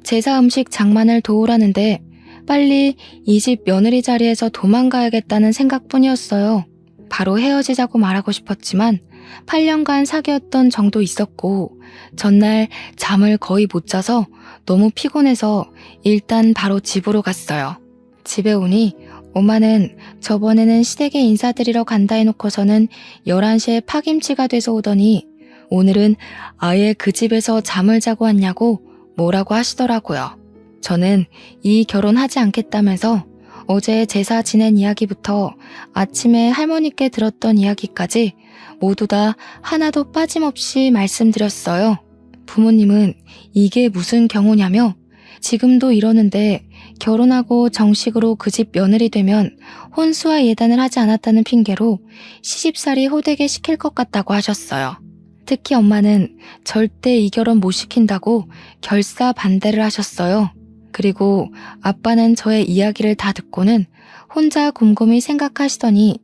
제사 음식 장만을 도우라는데 빨리 이 집 며느리 자리에서 도망가야겠다는 생각뿐이었어요. 바로 헤어지자고 말하고 싶었지만 8년간 사귀었던 정도 있었고 전날 잠을 거의 못 자서 너무 피곤해서 일단 바로 집으로 갔어요. 집에 오니 엄마는 저번에는 시댁에 인사드리러 간다 해놓고서는 11시에 파김치가 돼서 오더니 오늘은 아예 그 집에서 잠을 자고 왔냐고 뭐라고 하시더라고요. 저는 이 결혼하지 않겠다면서 어제 제사 지낸 이야기부터 아침에 할머니께 들었던 이야기까지 모두 다 하나도 빠짐없이 말씀드렸어요. 부모님은 이게 무슨 경우냐며 지금도 이러는데 결혼하고 정식으로 그 집 며느리 되면 혼수와 예단을 하지 않았다는 핑계로 시집살이 호되게 시킬 것 같다고 하셨어요. 특히 엄마는 절대 이 결혼 못 시킨다고 결사 반대를 하셨어요. 그리고 아빠는 저의 이야기를 다 듣고는 혼자 곰곰이 생각하시더니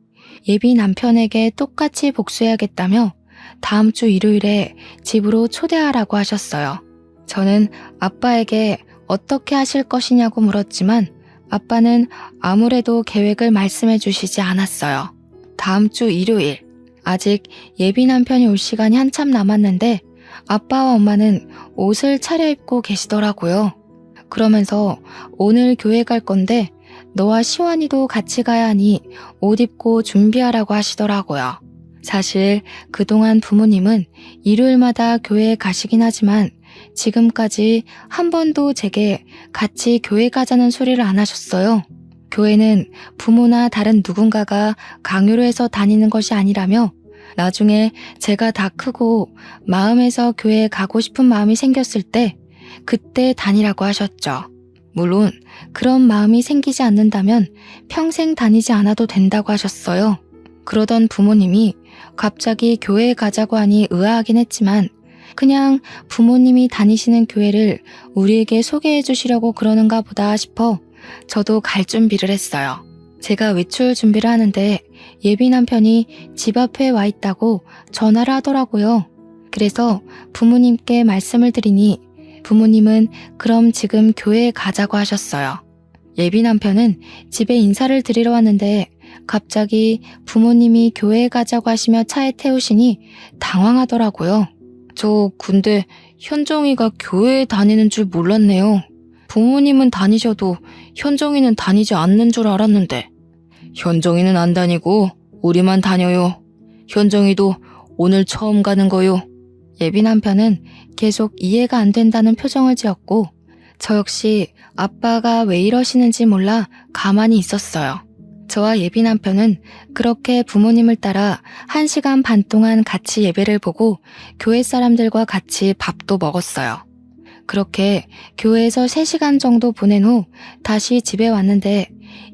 예비 남편에게 똑같이 복수해야겠다며 다음 주 일요일에 집으로 초대하라고 하셨어요. 저는 아빠에게 어떻게 하실 것이냐고 물었지만 아빠는 아무래도 계획을 말씀해 주시지 않았어요. 다음 주 일요일, 아직 예비 남편이 올 시간이 한참 남았는데 아빠와 엄마는 옷을 차려입고 계시더라고요. 그러면서 오늘 교회 갈 건데 너와 시완이도 같이 가야 하니 옷 입고 준비하라고 하시더라고요. 사실 그동안 부모님은 일요일마다 교회에 가시긴 하지만 지금까지 한 번도 제게 같이 교회 가자는 소리를 안 하셨어요. 교회는 부모나 다른 누군가가 강요로 해서 다니는 것이 아니라며 나중에 제가 다 크고 마음에서 교회에 가고 싶은 마음이 생겼을 때 그때 다니라고 하셨죠. 물론 그런 마음이 생기지 않는다면 평생 다니지 않아도 된다고 하셨어요. 그러던 부모님이 갑자기 교회에 가자고 하니 의아하긴 했지만 그냥 부모님이 다니시는 교회를 우리에게 소개해 주시려고 그러는가 보다 싶어 저도 갈 준비를 했어요. 제가 외출 준비를 하는데 예비 남편이 집 앞에 와 있다고 전화를 하더라고요. 그래서 부모님께 말씀을 드리니 부모님은 그럼 지금 교회에 가자고 하셨어요. 예비 남편은 집에 인사를 드리러 왔는데 갑자기 부모님이 교회에 가자고 하시며 차에 태우시니 당황하더라고요. 저 근데 현정이가 교회에 다니는 줄 몰랐네요. 부모님은 다니셔도 현정이는 다니지 않는 줄 알았는데. 현정이는 안 다니고 우리만 다녀요. 현정이도 오늘 처음 가는 거요. 예비 남편은 계속 이해가 안 된다는 표정을 지었고 저 역시 아빠가 왜 이러시는지 몰라 가만히 있었어요. 저와 예비 남편은 그렇게 부모님을 따라 1시간 반 동안 같이 예배를 보고 교회 사람들과 같이 밥도 먹었어요. 그렇게 교회에서 3시간 정도 보낸 후 다시 집에 왔는데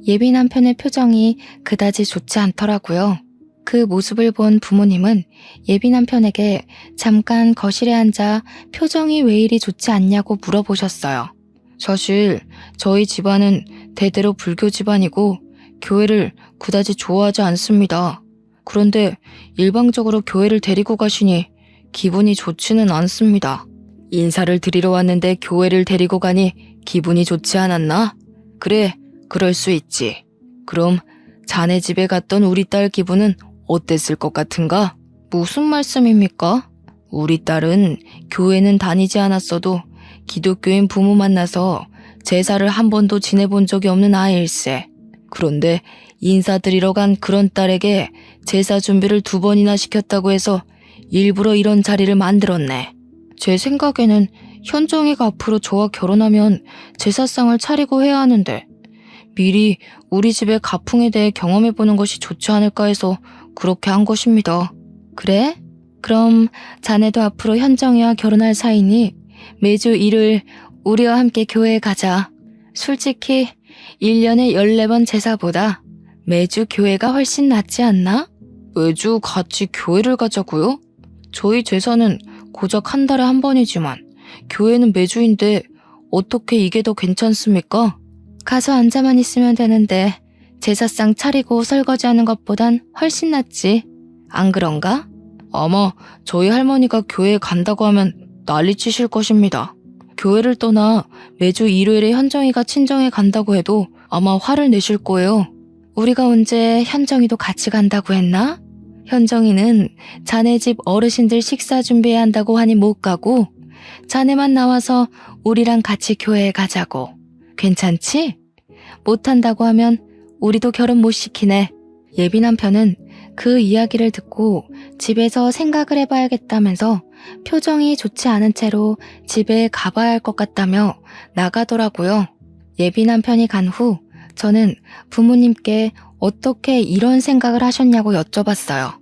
예비 남편의 표정이 그다지 좋지 않더라고요. 그 모습을 본 부모님은 예비 남편에게 잠깐 거실에 앉아 표정이 왜 이리 좋지 않냐고 물어보셨어요. 사실 저희 집안은 대대로 불교 집안이고 교회를 그다지 좋아하지 않습니다. 그런데 일방적으로 교회를 데리고 가시니 기분이 좋지는 않습니다. 인사를 드리러 왔는데 교회를 데리고 가니 기분이 좋지 않았나? 그래, 그럴 수 있지. 그럼 자네 집에 갔던 우리 딸 기분은 어땠을 것 같은가? 무슨 말씀입니까? 우리 딸은 교회는 다니지 않았어도 기독교인 부모 만나서 제사를 한 번도 지내본 적이 없는 아이일세. 그런데 인사드리러 간 그런 딸에게 제사 준비를 2번이나 시켰다고 해서 일부러 이런 자리를 만들었네. 제 생각에는 현정이가 앞으로 저와 결혼하면 제사상을 차리고 해야 하는데 미리 우리 집의 가풍에 대해 경험해보는 것이 좋지 않을까 해서 그렇게 한 것입니다. 그래? 그럼 자네도 앞으로 현정이와 결혼할 사이니 매주 일요일 우리와 함께 교회에 가자. 솔직히 1년에 14번 제사보다 매주 교회가 훨씬 낫지 않나? 매주 같이 교회를 가자고요? 저희 제사는 고작 한 달에 한 번이지만 교회는 매주인데 어떻게 이게 더 괜찮습니까? 가서 앉아만 있으면 되는데 제사상 차리고 설거지하는 것보단 훨씬 낫지. 안 그런가? 아마 저희 할머니가 교회에 간다고 하면 난리치실 것입니다. 교회를 떠나 매주 일요일에 현정이가 친정에 간다고 해도 아마 화를 내실 거예요. 우리가 언제 현정이도 같이 간다고 했나? 현정이는 자네 집 어르신들 식사 준비해야 한다고 하니 못 가고 자네만 나와서 우리랑 같이 교회에 가자고. 괜찮지? 못한다고 하면 우리도 결혼 못 시키네. 예비 남편은 그 이야기를 듣고 집에서 생각을 해봐야겠다면서 표정이 좋지 않은 채로 집에 가봐야 할 것 같다며 나가더라고요. 예비 남편이 간 후 저는 부모님께 어떻게 이런 생각을 하셨냐고 여쭤봤어요.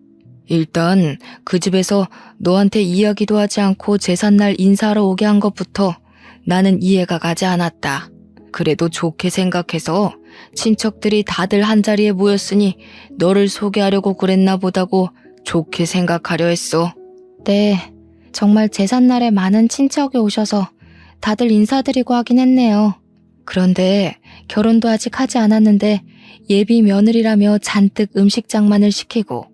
일단 그 집에서 너한테 이야기도 하지 않고 제삿날 인사하러 오게 한 것부터 나는 이해가 가지 않았다. 그래도 좋게 생각해서 친척들이 다들 한자리에 모였으니 너를 소개하려고 그랬나 보다고 좋게 생각하려 했어. 네, 정말 제삿날에 많은 친척이 오셔서 다들 인사드리고 하긴 했네요. 그런데 결혼도 아직 하지 않았는데 예비 며느리라며 잔뜩 음식 장만을 시키고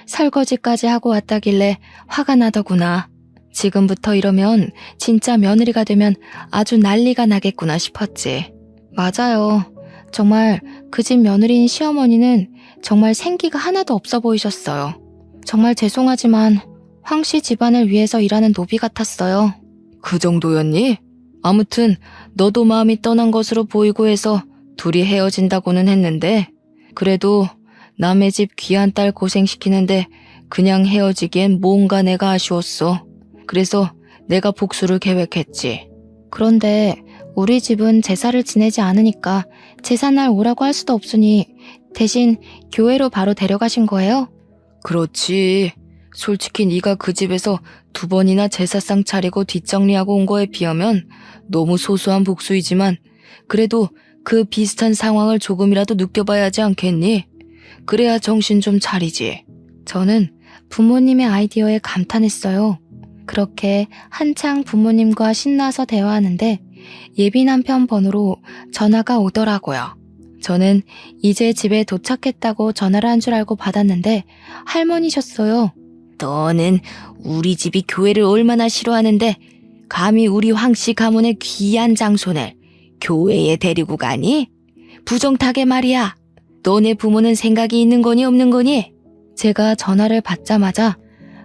설거지까지 하고 왔다길래 화가 나더구나. 지금부터 이러면 진짜 며느리가 되면 아주 난리가 나겠구나 싶었지. 맞아요. 정말 그 집 며느리인 시어머니는 정말 생기가 하나도 없어 보이셨어요. 정말 죄송하지만 황씨 집안을 위해서 일하는 노비 같았어요. 그 정도였니? 아무튼 너도 마음이 떠난 것으로 보이고 해서 둘이 헤어진다고는 했는데 그래도 남의 집 귀한 딸 고생시키는데 그냥 헤어지기엔 뭔가 내가 아쉬웠어. 그래서 내가 복수를 계획했지. 그런데 우리 집은 제사를 지내지 않으니까 제사날 오라고 할 수도 없으니 대신 교회로 바로 데려가신 거예요? 그렇지. 솔직히 네가 그 집에서 2번이나 제사상 차리고 뒷정리하고 온 거에 비하면 너무 소소한 복수이지만 그래도 그 비슷한 상황을 조금이라도 느껴봐야 하지 않겠니? 그래야 정신 좀 차리지. 저는 부모님의 아이디어에 감탄했어요. 그렇게 한창 부모님과 신나서 대화하는데 예비 남편 번호로 전화가 오더라고요. 저는 이제 집에 도착했다고 전화를 한 줄 알고 받았는데 할머니셨어요. 너는 우리 집이 교회를 얼마나 싫어하는데 감히 우리 황씨 가문의 귀한 장손을 교회에 데리고 가니? 부정타게 말이야. 너네 부모는 생각이 있는 거니 없는 거니? 제가 전화를 받자마자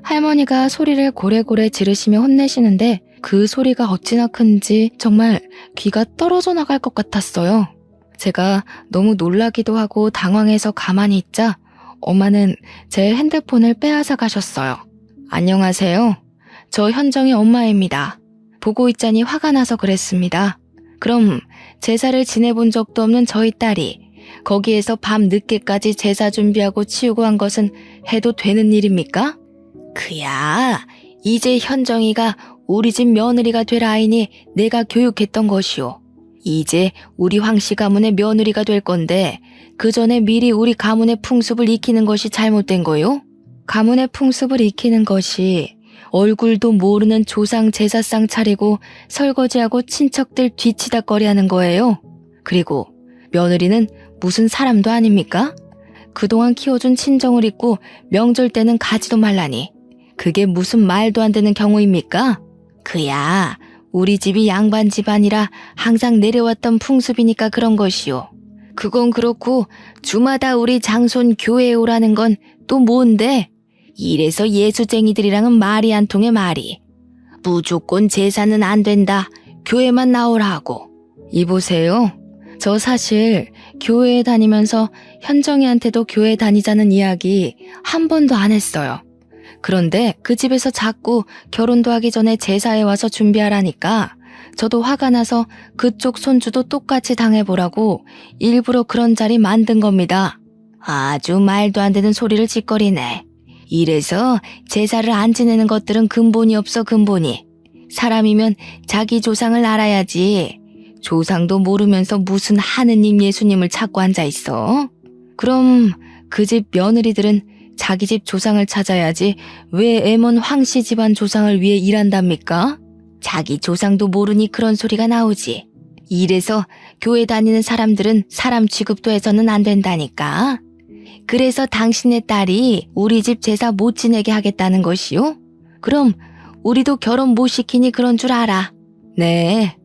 할머니가 소리를 고래고래 지르시며 혼내시는데 그 소리가 어찌나 큰지 정말 귀가 떨어져 나갈 것 같았어요. 제가 너무 놀라기도 하고 당황해서 가만히 있자 엄마는 제 핸드폰을 빼앗아 가셨어요. 안녕하세요. 저 현정이 엄마입니다. 보고 있자니 화가 나서 그랬습니다. 그럼 제사를 지내본 적도 없는 저희 딸이 거기에서 밤 늦게까지 제사 준비하고 치우고 한 것은 해도 되는 일입니까? 그야 이제 현정이가 우리 집 며느리가 될 아이니 내가 교육했던 것이오. 이제 우리 황씨 가문의 며느리가 될 건데 그 전에 미리 우리 가문의 풍습을 익히는 것이 잘못된 거요? 가문의 풍습을 익히는 것이 얼굴도 모르는 조상 제사상 차리고 설거지하고 친척들 뒤치다꺼리하는 거예요. 그리고 며느리는 무슨 사람도 아닙니까? 그동안 키워준 친정을 잊고 명절 때는 가지도 말라니 그게 무슨 말도 안 되는 경우입니까? 그야 우리 집이 양반 집안이라 항상 내려왔던 풍습이니까 그런 것이요. 그건 그렇고 주마다 우리 장손 교회에 오라는 건 또 뭔데? 이래서 예수쟁이들이랑은 말이 안 통해 말이. 무조건 제사는 안 된다. 교회만 나오라고. 이보세요. 저 사실 교회에 다니면서 현정이한테도 교회 다니자는 이야기 한 번도 안 했어요. 그런데 그 집에서 자꾸 결혼도 하기 전에 제사에 와서 준비하라니까 저도 화가 나서 그쪽 손주도 똑같이 당해보라고 일부러 그런 자리 만든 겁니다. 아주 말도 안 되는 소리를 짓거리네. 이래서 제사를 안 지내는 것들은 근본이 없어 근본이. 사람이면 자기 조상을 알아야지. 조상도 모르면서 무슨 하느님 예수님을 찾고 앉아있어? 그럼 그 집 며느리들은 자기 집 조상을 찾아야지 왜 애먼 황씨 집안 조상을 위해 일한답니까? 자기 조상도 모르니 그런 소리가 나오지. 이래서 교회 다니는 사람들은 사람 취급도 해서는 안 된다니까. 그래서 당신의 딸이 우리 집 제사 못 지내게 하겠다는 것이요? 그럼 우리도 결혼 못 시키니 그런 줄 알아. 네,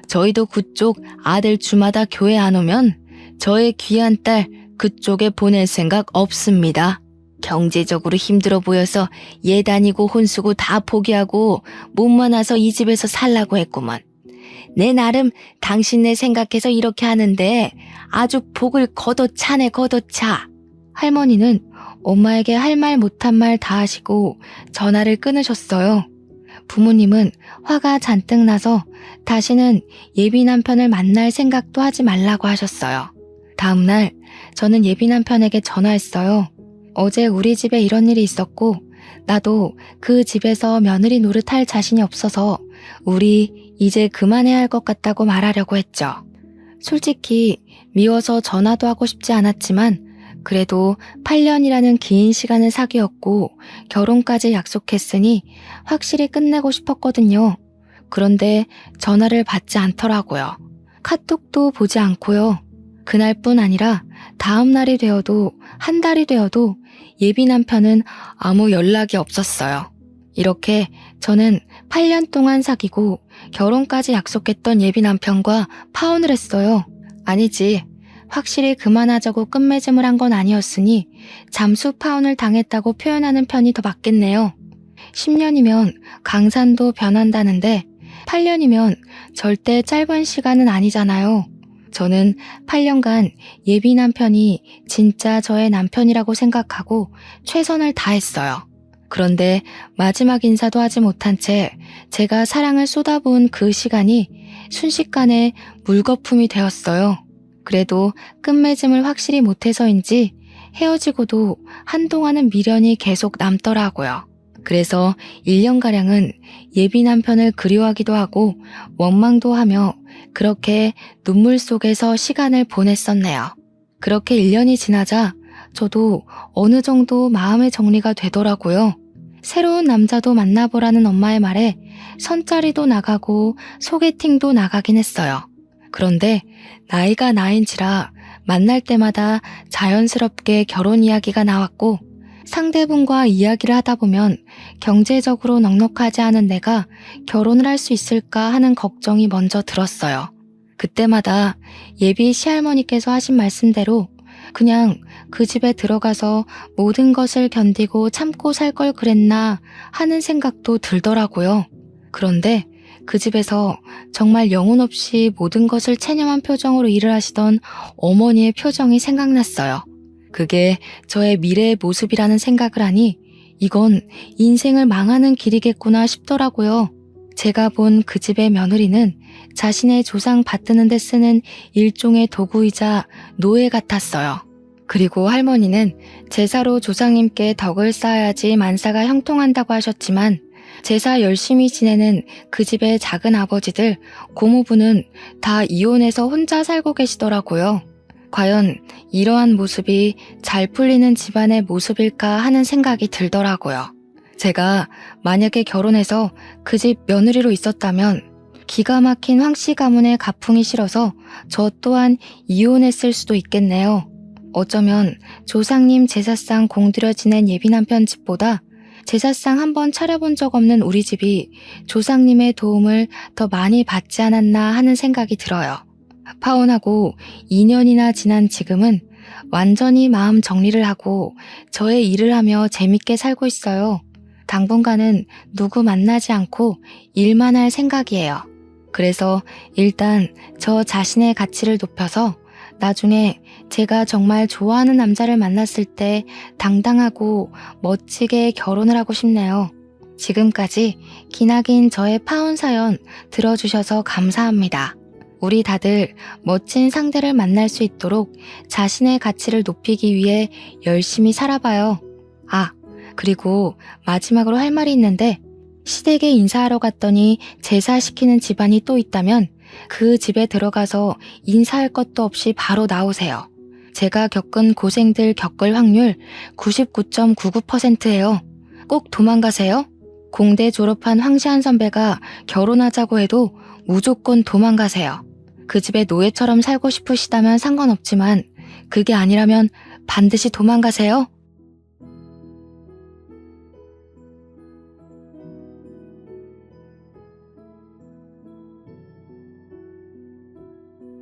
저희도 그쪽 아들 주마다 교회 안 오면 저의 귀한 딸 그쪽에 보낼 생각 없습니다. 경제적으로 힘들어 보여서 예단이고 혼수고 다 포기하고 몸만 와서 이 집에서 살라고 했구먼. 내 나름 당신네 생각해서 이렇게 하는데 아주 복을 걷어차네 걷어차. 할머니는 엄마에게 할 말 못한 말 다 하시고 전화를 끊으셨어요. 부모님은 화가 잔뜩 나서 다시는 예비 남편을 만날 생각도 하지 말라고 하셨어요. 다음날 저는 예비 남편에게 전화했어요. 어제 우리 집에 이런 일이 있었고 나도 그 집에서 며느리 노릇할 자신이 없어서 우리 이제 그만해야 할 것 같다고 말하려고 했죠. 솔직히 미워서 전화도 하고 싶지 않았지만 그래도 8년이라는 긴 시간을 사귀었고 결혼까지 약속했으니 확실히 끝내고 싶었거든요. 그런데 전화를 받지 않더라고요. 카톡도 보지 않고요. 그날뿐 아니라 다음 날이 되어도 한 달이 되어도 예비 남편은 아무 연락이 없었어요. 이렇게 저는 8년 동안 사귀고 결혼까지 약속했던 예비 남편과 파혼을 했어요. 아니지. 확실히 그만하자고 끝맺음을 한 건 아니었으니 잠수 파혼을 당했다고 표현하는 편이 더 맞겠네요. 10년이면 강산도 변한다는데 8년이면 절대 짧은 시간은 아니잖아요. 저는 8년간 예비 남편이 진짜 저의 남편이라고 생각하고 최선을 다했어요. 그런데 마지막 인사도 하지 못한 채 제가 사랑을 쏟아부은 그 시간이 순식간에 물거품이 되었어요. 그래도 끝맺음을 확실히 못해서인지 헤어지고도 한동안은 미련이 계속 남더라고요. 그래서 1년가량은 예비 남편을 그리워하기도 하고 원망도 하며 그렇게 눈물 속에서 시간을 보냈었네요. 그렇게 1년이 지나자 저도 어느 정도 마음의 정리가 되더라고요. 새로운 남자도 만나보라는 엄마의 말에 선자리도 나가고 소개팅도 나가긴 했어요. 그런데 나이가 나인지라 만날 때마다 자연스럽게 결혼 이야기가 나왔고 상대분과 이야기를 하다 보면 경제적으로 넉넉하지 않은 내가 결혼을 할 수 있을까 하는 걱정이 먼저 들었어요. 그때마다 예비 시할머니께서 하신 말씀대로 그냥 그 집에 들어가서 모든 것을 견디고 참고 살 걸 그랬나 하는 생각도 들더라고요. 그런데 그 집에서 정말 영혼 없이 모든 것을 체념한 표정으로 일을 하시던 어머니의 표정이 생각났어요. 그게 저의 미래의 모습이라는 생각을 하니 이건 인생을 망하는 길이겠구나 싶더라고요. 제가 본 그 집의 며느리는 자신의 조상 받드는 데 쓰는 일종의 도구이자 노예 같았어요. 그리고 할머니는 제사로 조상님께 덕을 쌓아야지 만사가 형통한다고 하셨지만 제사 열심히 지내는 그 집의 작은 아버지들, 고모부는 다 이혼해서 혼자 살고 계시더라고요. 과연 이러한 모습이 잘 풀리는 집안의 모습일까 하는 생각이 들더라고요. 제가 만약에 결혼해서 그 집 며느리로 있었다면 기가 막힌 황씨 가문의 가풍이 싫어서 저 또한 이혼했을 수도 있겠네요. 어쩌면 조상님 제사상 공들여 지낸 예비 남편 집보다 제사상 한번 차려본 적 없는 우리 집이 조상님의 도움을 더 많이 받지 않았나 하는 생각이 들어요. 파혼하고 2년이나 지난 지금은 완전히 마음 정리를 하고 저의 일을 하며 재밌게 살고 있어요. 당분간은 누구 만나지 않고 일만 할 생각이에요. 그래서 일단 저 자신의 가치를 높여서 나중에 제가 정말 좋아하는 남자를 만났을 때 당당하고 멋지게 결혼을 하고 싶네요. 지금까지 기나긴 저의 파혼 사연 들어주셔서 감사합니다. 우리 다들 멋진 상대를 만날 수 있도록 자신의 가치를 높이기 위해 열심히 살아봐요. 아, 그리고 마지막으로 할 말이 있는데 시댁에 인사하러 갔더니 제사시키는 집안이 또 있다면 그 집에 들어가서 인사할 것도 없이 바로 나오세요. 제가 겪은 고생들 겪을 확률 99.99%예요. 꼭 도망가세요. 공대 졸업한 황시한 선배가 결혼하자고 해도 무조건 도망가세요. 그 집에 노예처럼 살고 싶으시다면 상관없지만 그게 아니라면 반드시 도망가세요.